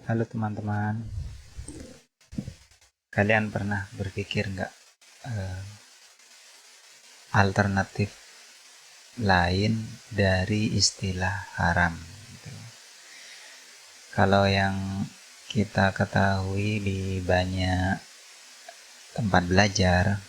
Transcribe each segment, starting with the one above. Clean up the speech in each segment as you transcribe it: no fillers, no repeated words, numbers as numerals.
Halo teman-teman, kalian pernah berpikir nggak eh, alternatif lain dari istilah haram? Gitu. Kalau yang kita ketahui di banyak tempat belajar,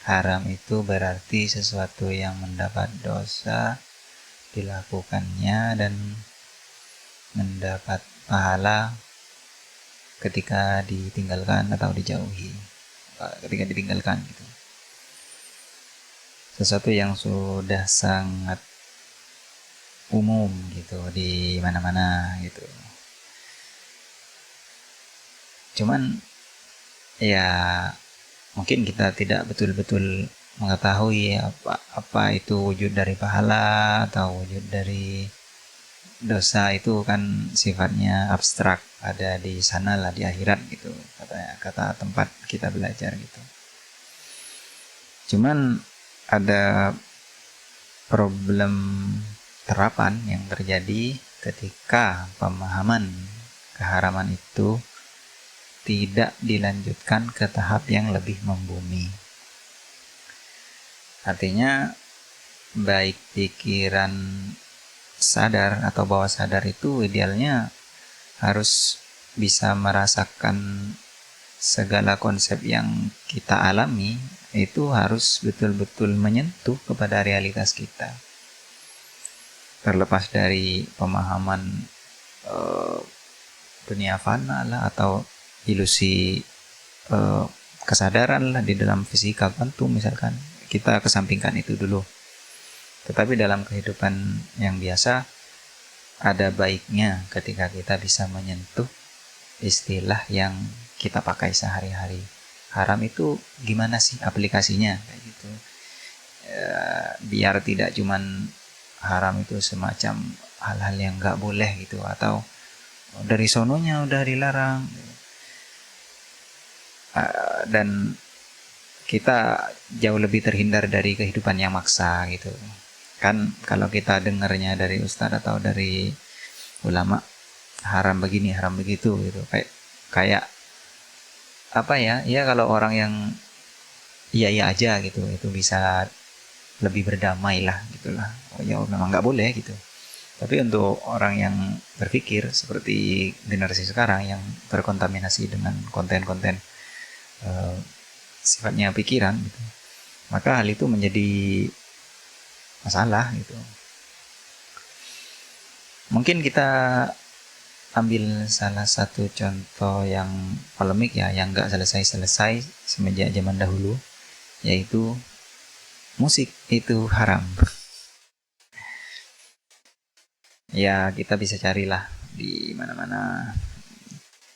haram itu berarti sesuatu yang mendapat dosa dilakukannya dan mendapat pahala ketika ditinggalkan atau dijauhi, ketika ditinggalkan gitu. Sesuatu yang sudah sangat umum gitu di mana-mana gitu. Cuman ya mungkin kita tidak betul-betul mengetahui apa itu wujud dari pahala atau wujud dari dosa. Itu kan sifatnya abstrak, ada di sana lah, di akhirat gitu, kata tempat kita belajar gitu. Cuman ada problem terapan yang terjadi ketika pemahaman keharaman itu tidak dilanjutkan ke tahap yang lebih membumi. Artinya baik pikiran sadar atau bawah sadar itu idealnya harus bisa merasakan segala konsep yang kita alami itu harus betul-betul menyentuh kepada realitas kita. Terlepas dari pemahaman dunia fana lah atau ilusi kesadaran lah di dalam fisika kuantum misalkan, kita kesampingkan itu dulu. Tetapi dalam kehidupan yang biasa ada baiknya ketika kita bisa menyentuh istilah yang kita pakai sehari-hari. Haram itu gimana sih aplikasinya kayak gitu. Biar tidak cuman haram itu semacam hal-hal yang nggak boleh gitu, atau dari sononya udah dilarang, dan kita jauh lebih terhindar dari kehidupan yang maksa gitu kan. Kalau kita dengarnya dari ustadz atau dari ulama, haram begini haram begitu gitu, kayak apa ya, ya kalau orang yang iya iya aja gitu itu bisa lebih berdamai lah gitulah. Oh ya memang nggak boleh gitu. Tapi untuk orang yang berpikir seperti generasi sekarang yang terkontaminasi dengan konten-konten uh, sifatnya pikiran gitu, maka hal itu menjadi masalah gitu. Mungkin kita ambil salah satu contoh yang polemik ya, yang nggak selesai-selesai semenjak zaman dahulu, yaitu musik itu haram. Ya kita bisa carilah di mana-mana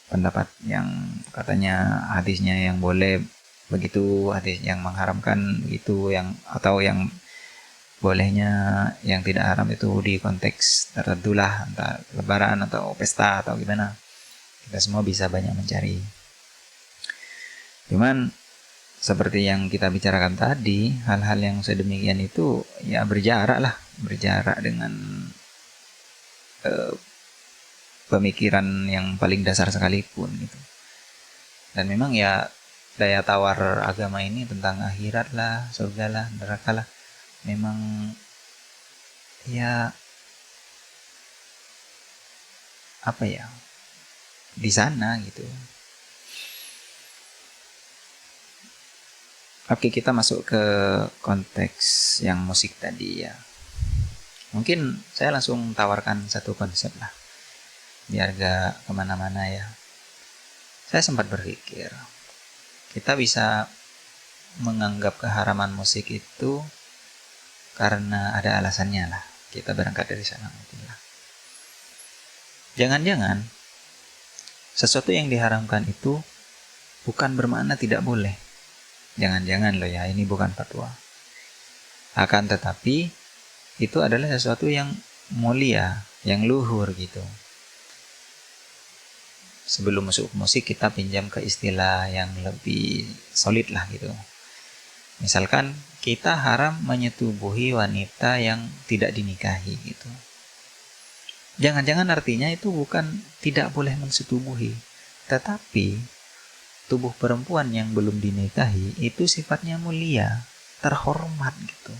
pendapat yang katanya hadisnya yang boleh begitu, hadis yang mengharamkan begitu, yang atau yang bolehnya yang tidak haram itu di konteks tertentu lah, entah lebaran atau pesta atau gimana. Kita semua bisa banyak mencari. Cuman seperti yang kita bicarakan tadi, hal-hal yang sedemikian itu ya berjarak lah, berjarak dengan eh, pemikiran yang paling dasar sekalipun gitu. Dan memang ya daya tawar agama ini tentang akhirat lah, surga lah, neraka lah, memang ya apa ya, di sana gitu. Oke, kita masuk ke konteks yang musik tadi ya. Mungkin saya langsung tawarkan satu konsep lah, biar gak kemana-mana ya. Saya sempat berpikir, kita bisa menganggap keharaman musik itu karena ada alasannya lah. Kita berangkat dari sana mungkin lah. Jangan-jangan sesuatu yang diharamkan itu bukan bermakna tidak boleh. Jangan-jangan loh ya, ini bukan fatwa. Akan tetapi itu adalah sesuatu yang mulia, yang luhur gitu. Sebelum masuk musik kita pinjam ke istilah yang lebih solid lah gitu. Misalkan kita haram menyetubuhi wanita yang tidak dinikahi gitu. Jangan-jangan artinya itu bukan tidak boleh mensetubuhi, tetapi tubuh perempuan yang belum dinikahi itu sifatnya mulia, terhormat gitu.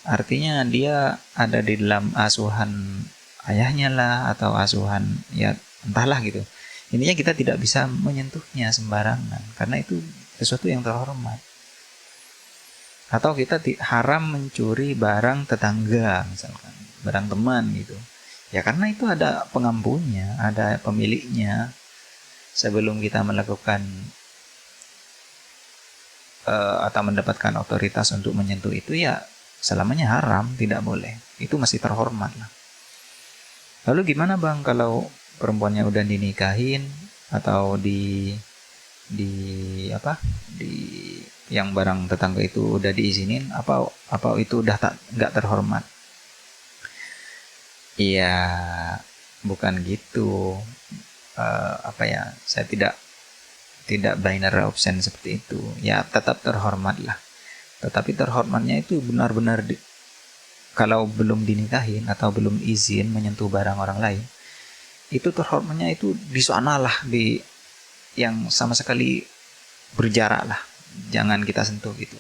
Artinya dia ada di dalam asuhan ayahnya lah, atau asuhan ya entahlah gitu. Intinya kita tidak bisa menyentuhnya sembarangan karena itu sesuatu yang terhormat. Atau kita haram mencuri barang tetangga misalkan, barang teman gitu. Ya karena itu ada pengampunya, ada pemiliknya. Sebelum kita melakukan atau mendapatkan otoritas untuk menyentuh itu, ya selamanya haram, tidak boleh. Itu masih terhormat lah. Lalu gimana bang kalau perempuannya udah dinikahin atau di yang barang tetangga itu udah diizinin, apa itu udah nggak terhormat? Iya, bukan gitu. Saya tidak binary option seperti itu. Ya tetap terhormat lah. Tetapi terhormatnya itu benar-benar kalau belum dinikahin atau belum izin menyentuh barang orang lain, itu terhormatnya itu di sana lah, di yang sama sekali berjarak lah, jangan kita sentuh gitu.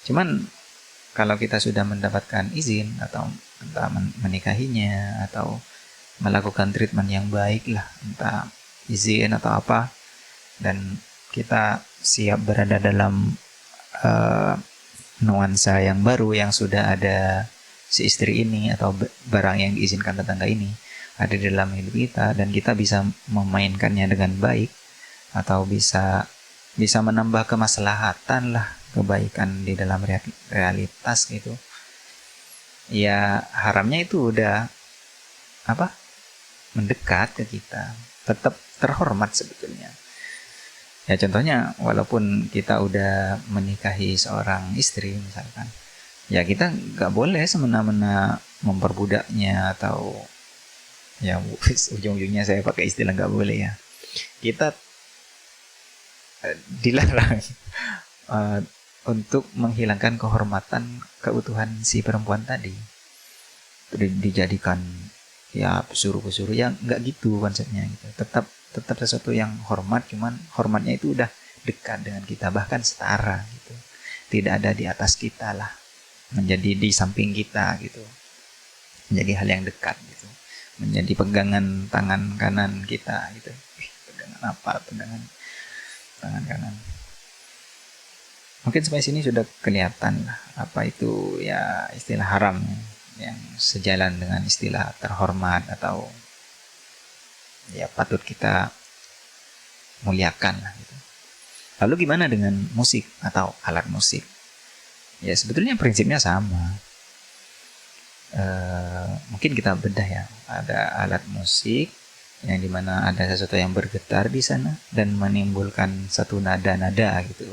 Cuman kalau kita sudah mendapatkan izin atau entah menikahinya atau melakukan treatment yang baik lah, entah izin atau apa, dan kita siap berada dalam nuansa yang baru yang sudah ada si istri ini atau barang yang diizinkan tetangga ini ada di dalam hidup kita, dan kita bisa memainkannya dengan baik atau bisa menambah kemaslahatan lah, kebaikan di dalam realitas gitu. Ya haramnya itu udah mendekat ke kita, tetap terhormat sebetulnya. Ya contohnya, walaupun kita udah menikahi seorang istri misalkan, ya kita nggak boleh semena-mena memperbudaknya, atau ya ujung-ujungnya saya pakai istilah nggak boleh ya. Kita dilarang untuk menghilangkan kehormatan keutuhan si perempuan tadi. Dijadikan ya pesuruh-pesuruh, yang nggak gitu konsepnya gitu. Tetap sesuatu yang hormat, cuman hormatnya itu udah dekat dengan kita, bahkan setara gitu. Tidak ada di atas kita lah, menjadi di samping kita gitu, menjadi hal yang dekat gitu, menjadi pegangan tangan kanan kita gitu. Pegangan tangan kanan. Mungkin sampai sini sudah kelihatan lah apa itu ya istilah haram yang sejalan dengan istilah terhormat atau ya patut kita muliakan lah gitu. Lalu gimana dengan musik atau alat musik? Ya sebetulnya prinsipnya sama. Mungkin kita bedah ya, ada alat musik yang dimana ada sesuatu yang bergetar di sana dan menimbulkan satu nada-nada gitu.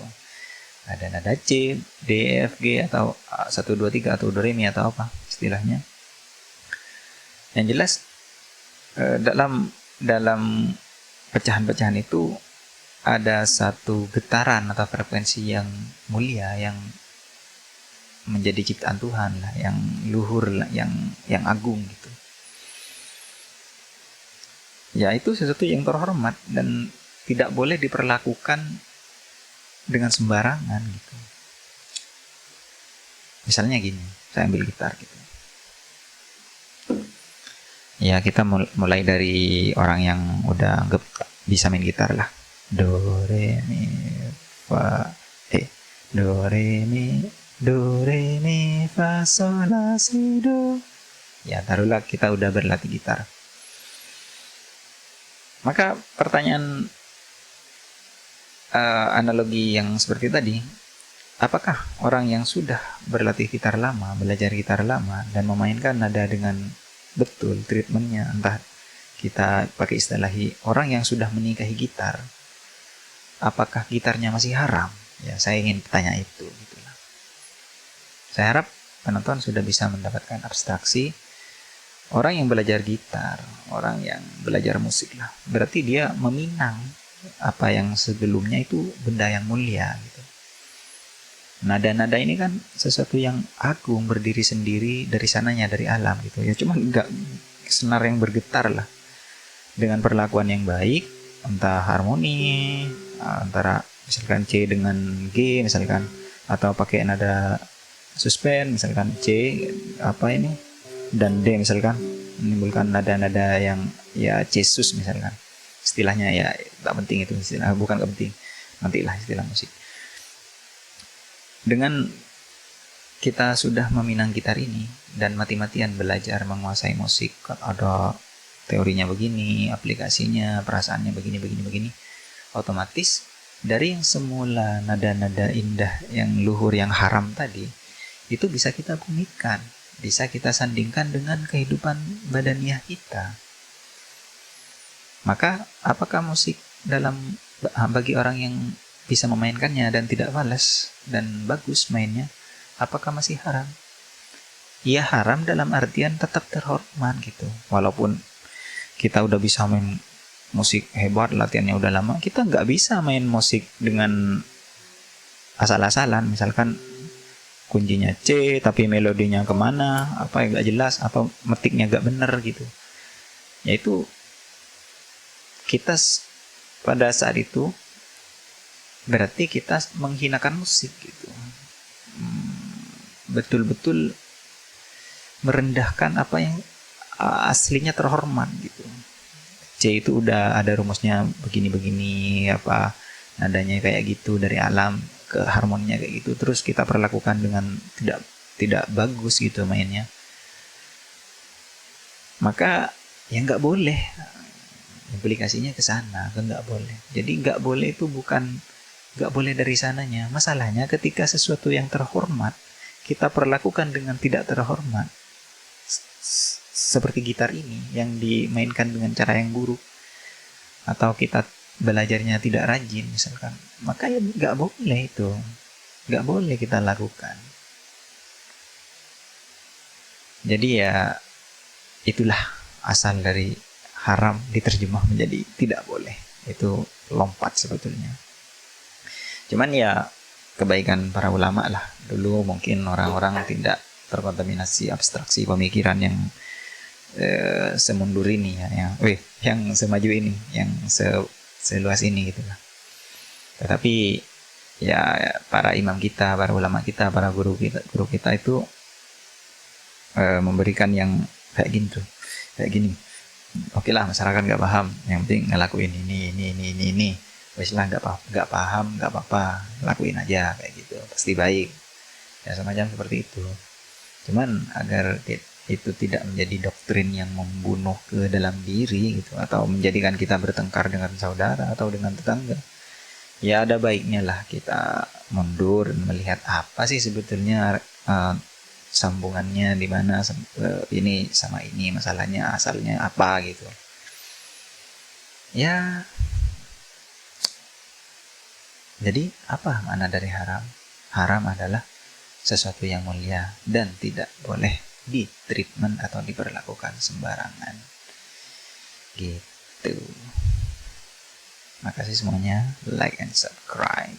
Ada nada C, D, F, G atau 1, 2, 3 atau do, re, mi atau apa istilahnya. Yang jelas dalam pecahan-pecahan itu ada satu getaran atau frekuensi yang mulia, yang menjadi ciptaan Tuhan lah, yang luhur lah, yang agung gitu. Ya itu sesuatu yang terhormat dan tidak boleh diperlakukan dengan sembarangan gitu. Misalnya gini, saya ambil gitar gitu. Ya kita mulai dari orang yang udah anggap bisa main gitar lah. Do, re, mi, fa, do, re, mi, fa, sol, la, si, do. Ya taruhlah kita udah berlatih gitar. Maka pertanyaan analogi yang seperti tadi, apakah orang yang sudah berlatih gitar lama, belajar gitar lama, dan memainkan nada dengan betul treatmentnya, entah kita pakai istilah orang yang sudah menikahi gitar, apakah gitarnya masih haram? Ya saya ingin tanya itu gitulah. Saya harap penonton sudah bisa mendapatkan abstraksi orang yang belajar gitar, orang yang belajar musik lah, berarti dia meminang apa yang sebelumnya itu benda yang mulia gitu. Nada-nada ini kan sesuatu yang agung, berdiri sendiri dari sananya, dari alam gitu ya. Cuma nggak senar yang bergetar lah, dengan perlakuan yang baik, entah harmoni antara misalkan C dengan G misalkan, atau pakai nada suspend misalkan C apa ini dan D misalkan, menimbulkan nada-nada yang ya C sus misalkan istilahnya. Ya tak penting itu istilah, bukan gak penting, nantilah istilah musik. Dengan kita sudah meminang gitar ini dan mati-matian belajar menguasai musik, ada teorinya begini, aplikasinya, perasaannya begini, otomatis dari yang semula nada-nada indah, yang luhur, yang haram tadi, itu bisa kita bumikan, bisa kita sandingkan dengan kehidupan badaniah kita. Maka apakah musik bagi orang yang bisa memainkannya dan tidak malas dan bagus mainnya, apakah masih haram? Ya haram dalam artian tetap terhormat gitu. Walaupun kita udah bisa main musik hebat, latihannya udah lama, kita nggak bisa main musik dengan asal-asalan. Misalkan kuncinya C tapi melodinya kemana, apa yang nggak jelas, apa metiknya nggak bener gitu. Yaitu kita pada saat itu berarti kita menghinakan musik gitu. Betul-betul merendahkan apa yang aslinya terhormat gitu. C itu udah ada rumusnya begini-begini, apa nadanya kayak gitu dari alam, ke harmoninya kayak gitu, terus kita perlakukan dengan tidak bagus gitu mainnya, maka ya nggak boleh. Implikasinya ke sana, nggak boleh. Jadi nggak boleh itu bukan nggak boleh dari sananya. Masalahnya ketika sesuatu yang terhormat kita perlakukan dengan tidak terhormat, seperti gitar ini yang dimainkan dengan cara yang buruk, atau kita belajarnya tidak rajin misalkan, maka ya nggak boleh, itu nggak boleh kita lakukan. Jadi ya itulah asal dari haram diterjemah menjadi tidak boleh. Itu lompat sebetulnya. Cuman ya kebaikan para ulama lah. Dulu mungkin orang-orang tidak terkontaminasi abstraksi pemikiran yang semundur ini ya, yang semaju ini, yang seluas ini gitu lah. Tetapi ya para imam kita, para ulama kita, para guru kita itu memberikan yang kayak gini. Oke lah, masyarakat nggak paham, yang penting ngelakuin ini. Wes lah, nggak paham nggak apa-apa, lakuin aja kayak gitu, pasti baik. Ya semacam seperti itu. Cuman agar itu tidak menjadi doktrin yang membunuh ke dalam diri gitu, atau menjadikan kita bertengkar dengan saudara atau dengan tetangga, ya ada baiknya lah kita mundur dan melihat apa sih sebetulnya sambungannya di mana ini sama ini, masalahnya asalnya apa gitu. Ya jadi apa makna dari haram? Haram adalah sesuatu yang mulia dan tidak boleh ditreatment atau diperlakukan sembarangan gitu. Makasih semuanya, like and subscribe.